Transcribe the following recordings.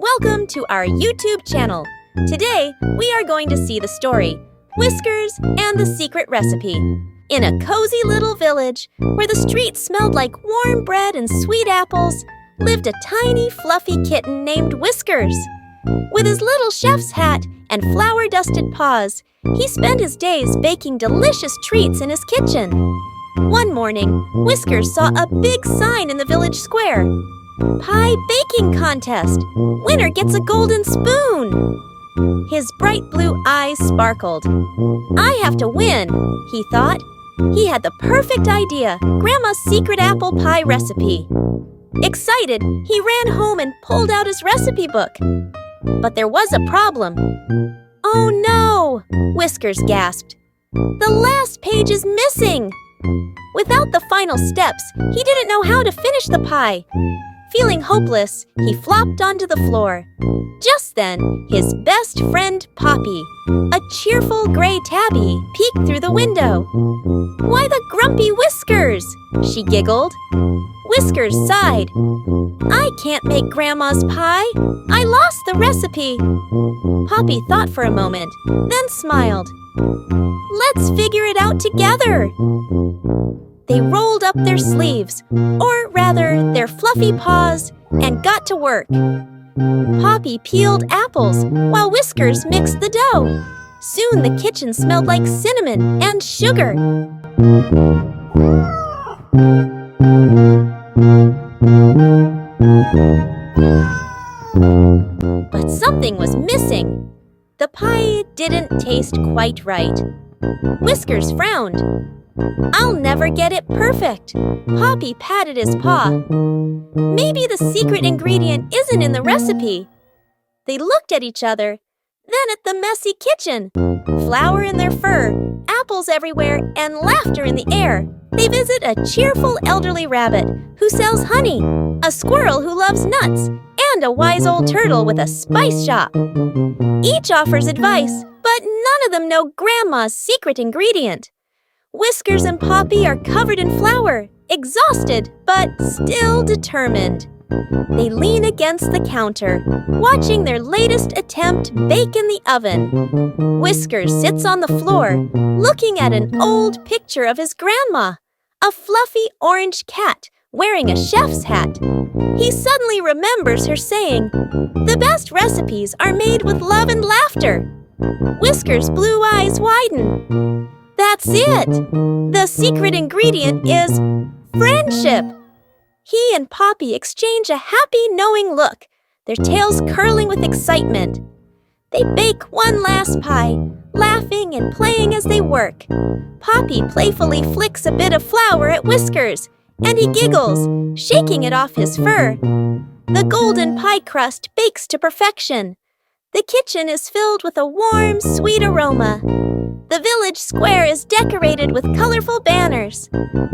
Welcome to our YouTube channel. Today, we are going to see the story, Whiskers and the Secret Recipe. In a cozy little village, where the streets smelled like warm bread and sweet apples, lived a tiny, fluffy kitten named Whiskers. With his little chef's hat and flour-dusted paws, he spent his days baking delicious treats in his kitchen. One morning, Whiskers saw a big sign in the village square. Pie baking contest! Winner gets a golden spoon! His bright blue eyes sparkled. I have to win, he thought. He had the perfect idea, Grandma's secret apple pie recipe. Excited, he ran home and pulled out his recipe book. But there was a problem. Oh no! Whiskers gasped. The last page is missing! Without the final steps, he didn't know how to finish the pie. Feeling hopeless, he flopped onto the floor. Just then, his best friend Poppy, a cheerful gray tabby, peeked through the window. "Why the grumpy Whiskers?" she giggled. Whiskers sighed. "I can't make Grandma's pie. I lost the recipe." Poppy thought for a moment, then smiled. "Let's figure it out together." They rolled up their sleeves, or rather, their fluffy paws, and got to work. Poppy peeled apples, while Whiskers mixed the dough. Soon the kitchen smelled like cinnamon and sugar. But something was missing. The pie didn't taste quite right. Whiskers frowned. "I'll never get it perfect." Poppy patted his paw. "Maybe the secret ingredient isn't in the recipe." They looked at each other, then at the messy kitchen. Flour in their fur, apples everywhere, and laughter in the air. They visit a cheerful elderly rabbit who sells honey, a squirrel who loves nuts, and a wise old turtle with a spice shop. Each offers advice, but none of them know Grandma's secret ingredient. Whiskers and Poppy are covered in flour, exhausted, but still determined. They lean against the counter, watching their latest attempt bake in the oven. Whiskers sits on the floor, looking at an old picture of his grandma, a fluffy orange cat wearing a chef's hat. He suddenly remembers her saying, "The best recipes are made with love and laughter." Whiskers' blue eyes widen. That's it! The secret ingredient is friendship! He and Poppy exchange a happy, knowing look, their tails curling with excitement. They bake one last pie, laughing and playing as they work. Poppy playfully flicks a bit of flour at Whiskers, and he giggles, shaking it off his fur. The golden pie crust bakes to perfection. The kitchen is filled with a warm, sweet aroma. The village square is decorated with colorful banners.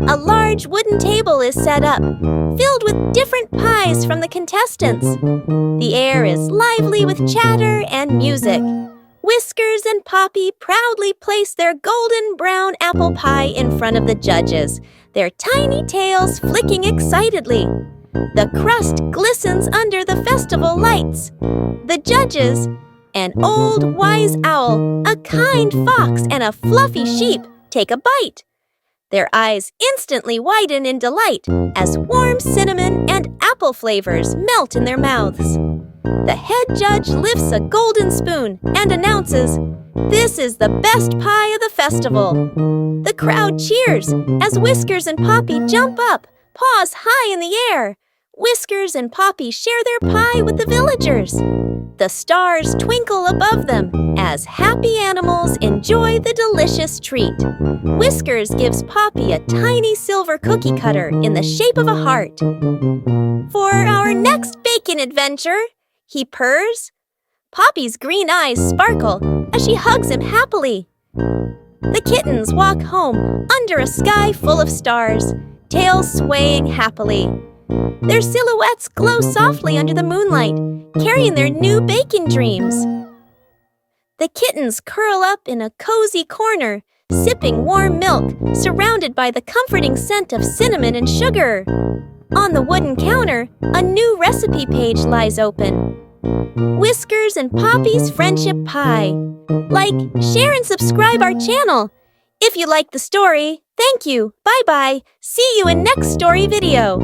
A large wooden table is set up, filled with different pies from the contestants. The air is lively with chatter and music. Whiskers and Poppy proudly place their golden brown apple pie in front of the judges, their tiny tails flicking excitedly. The crust glistens under the festival lights. The judges, an old wise owl, a kind fox, and a fluffy sheep, take a bite. Their eyes instantly widen in delight as warm cinnamon and apple flavors melt in their mouths. The head judge lifts a golden spoon and announces, "This is the best pie of the festival." The crowd cheers as Whiskers and Poppy jump up, paws high in the air. Whiskers and Poppy share their pie with the villagers. The stars twinkle above them as happy animals enjoy the delicious treat. Whiskers gives Poppy a tiny silver cookie cutter in the shape of a heart. "For our next baking adventure," he purrs. Poppy's green eyes sparkle as she hugs him happily. The kittens walk home under a sky full of stars, tails swaying happily. Their silhouettes glow softly under the moonlight, carrying their new baking dreams. The kittens curl up in a cozy corner, sipping warm milk, surrounded by the comforting scent of cinnamon and sugar. On the wooden counter, a new recipe page lies open. Whiskers and Poppy's Friendship Pie. Like, share, and subscribe our channel. If you like the story, thank you. Bye-bye. See you in next story video.